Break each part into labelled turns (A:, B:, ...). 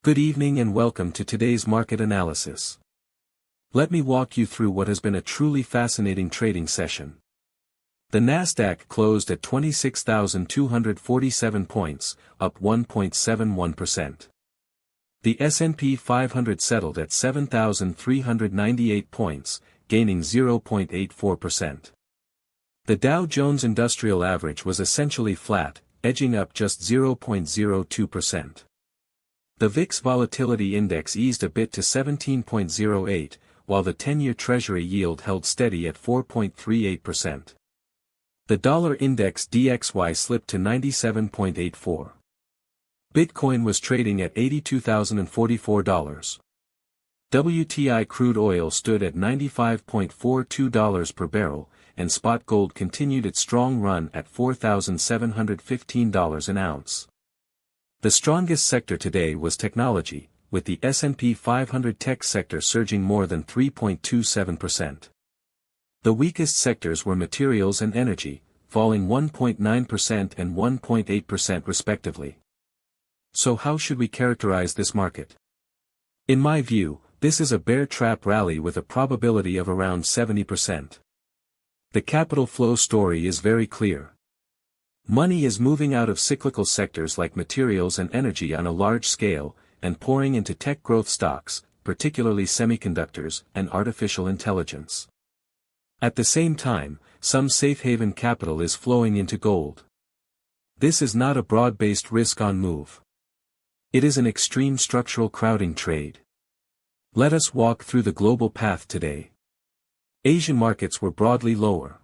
A: Good evening and welcome to today's market analysis. Let me walk you through what has been a truly fascinating trading session. The Nasdaq closed at 26,247 points, up 1.71%. The S&P 500 settled at 7,398 points, gaining 0.84%. The Dow Jones Industrial Average was essentially flat, edging up just 0.02%. The VIX Volatility Index eased a bit to 17.08, while the 10-year Treasury yield held steady at 4.38%. The dollar index DXY slipped to 97.84. Bitcoin was trading at $82,044. WTI crude oil stood at $95.42 per barrel, and spot gold continued its strong run at $4,715 an ounce. The strongest sector today was technology, with the S&P 500 tech sector surging more than 3.27%. The weakest sectors were materials and energy, falling 1.9% and 1.8% respectively. So how should we characterize this market? In my view, this is a bear trap rally with a probability of around 70%. The capital flow story is very clear. Money is moving out of cyclical sectors like materials and energy on a large scale, and pouring into tech growth stocks, particularly semiconductors and artificial intelligence. At the same time, some safe haven capital is flowing into gold. This is not a broad-based risk-on move. It is an extreme structural crowding trade. Let us walk through the global path today. Asian markets were broadly lower.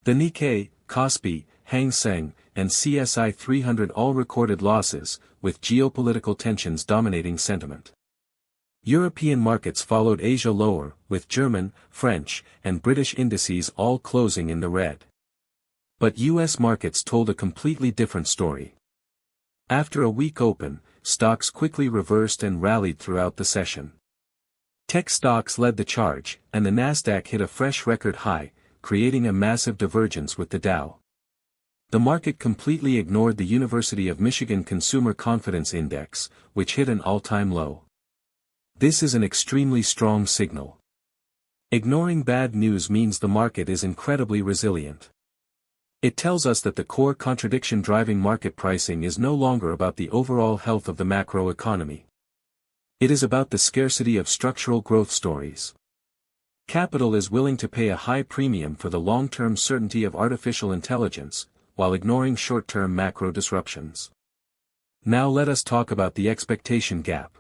A: The Nikkei, Kospi, Hang Seng, and CSI 300 all recorded losses, with geopolitical tensions dominating sentiment. European markets followed Asia lower, with German, French, and British indices all closing in the red. But US markets told a completely different story. After a weak open, stocks quickly reversed and rallied throughout the session. Tech stocks led the charge, and the Nasdaq hit a fresh record high, creating a massive divergence with the Dow. The market completely ignored the University of Michigan Consumer Confidence Index, which hit an all-time low. This is an extremely strong signal. Ignoring bad news means the market is incredibly resilient. It tells us that the core contradiction driving market pricing is no longer about the overall health of the macro economy. It is about the scarcity of structural growth stories. Capital is willing to pay a high premium for the long-term certainty of artificial intelligence, while ignoring short-term macro disruptions. Now let us talk about the expectation gap.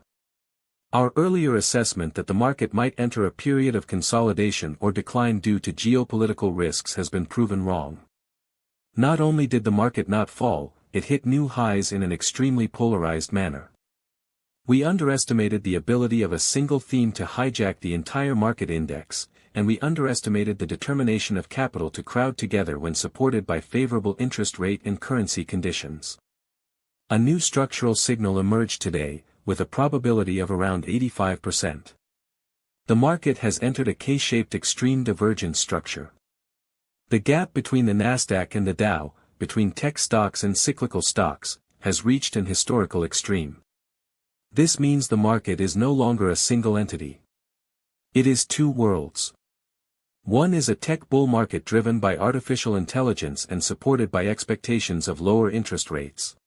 A: Our earlier assessment that the market might enter a period of consolidation or decline due to geopolitical risks has been proven wrong. Not only did the market not fall, it hit new highs in an extremely polarized manner. We underestimated the ability of a single theme to hijack the entire market index, and we underestimated the determination of capital to crowd together when supported by favorable interest rate and currency conditions. A new structural signal emerged today, with a probability of around 85%. The market has entered a K-shaped extreme divergence structure. The gap between the Nasdaq and the Dow, between tech stocks and cyclical stocks, has reached an historical extreme. This means the market is no longer a single entity. It is two worlds. One is a tech bull market driven by artificial intelligence and supported by expectations of lower interest rates.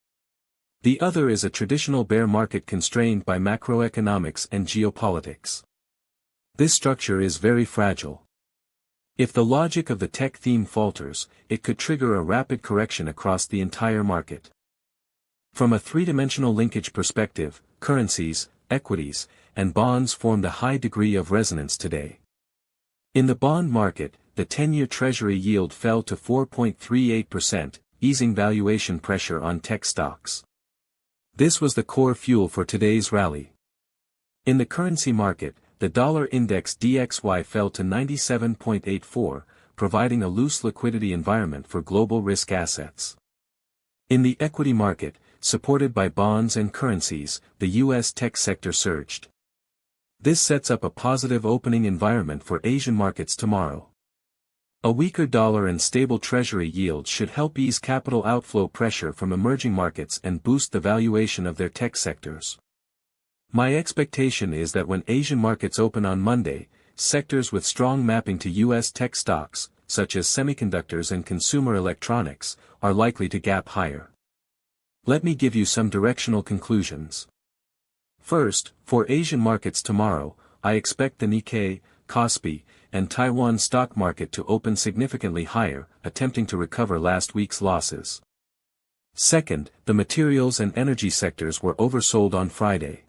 A: The other is a traditional bear market constrained by macroeconomics and geopolitics. This structure is very fragile. If the logic of the tech theme falters, it could trigger a rapid correction across the entire market. From a three-dimensional linkage perspective, currencies, equities, and bonds formed a high degree of resonance today. In the bond market, the 10-year Treasury yield fell to 4.38%, easing valuation pressure on tech stocks. This was the core fuel for today's rally. In the currency market, the dollar index DXY fell to 97.84, providing a loose liquidity environment for global risk assets. In the equity market, supported by bonds and currencies, the U.S. tech sector surged. This sets up a positive opening environment for Asian markets tomorrow. A weaker dollar and stable Treasury yields should help ease capital outflow pressure from emerging markets and boost the valuation of their tech sectors. My expectation is that when Asian markets open on Monday, sectors with strong mapping to U.S. tech stocks, such as semiconductors and consumer electronics, are likely to gap higher. Let me give you some directional conclusions. First, for Asian markets tomorrow, I expect the Nikkei, Kospi, and Taiwan stock market to open significantly higher, attempting to recover last week's losses. Second, the materials and energy sectors were oversold on Friday.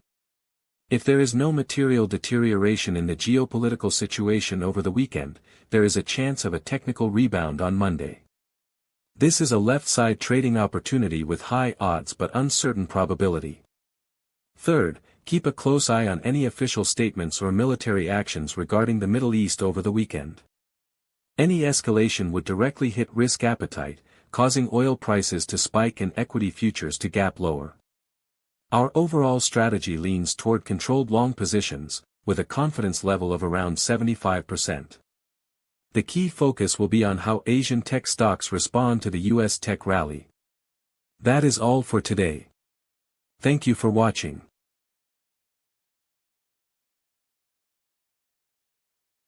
A: If there is no material deterioration in the geopolitical situation over the weekend, there is a chance of a technical rebound on Monday. This is a left-side trading opportunity with high odds but uncertain probability. Third, keep a close eye on any official statements or military actions regarding the Middle East over the weekend. Any escalation would directly hit risk appetite, causing oil prices to spike and equity futures to gap lower. Our overall strategy leans toward controlled long positions, with a confidence level of around 75%. The key focus will be on how Asian tech stocks respond to the US tech rally. That is all for today. Thank you for watching.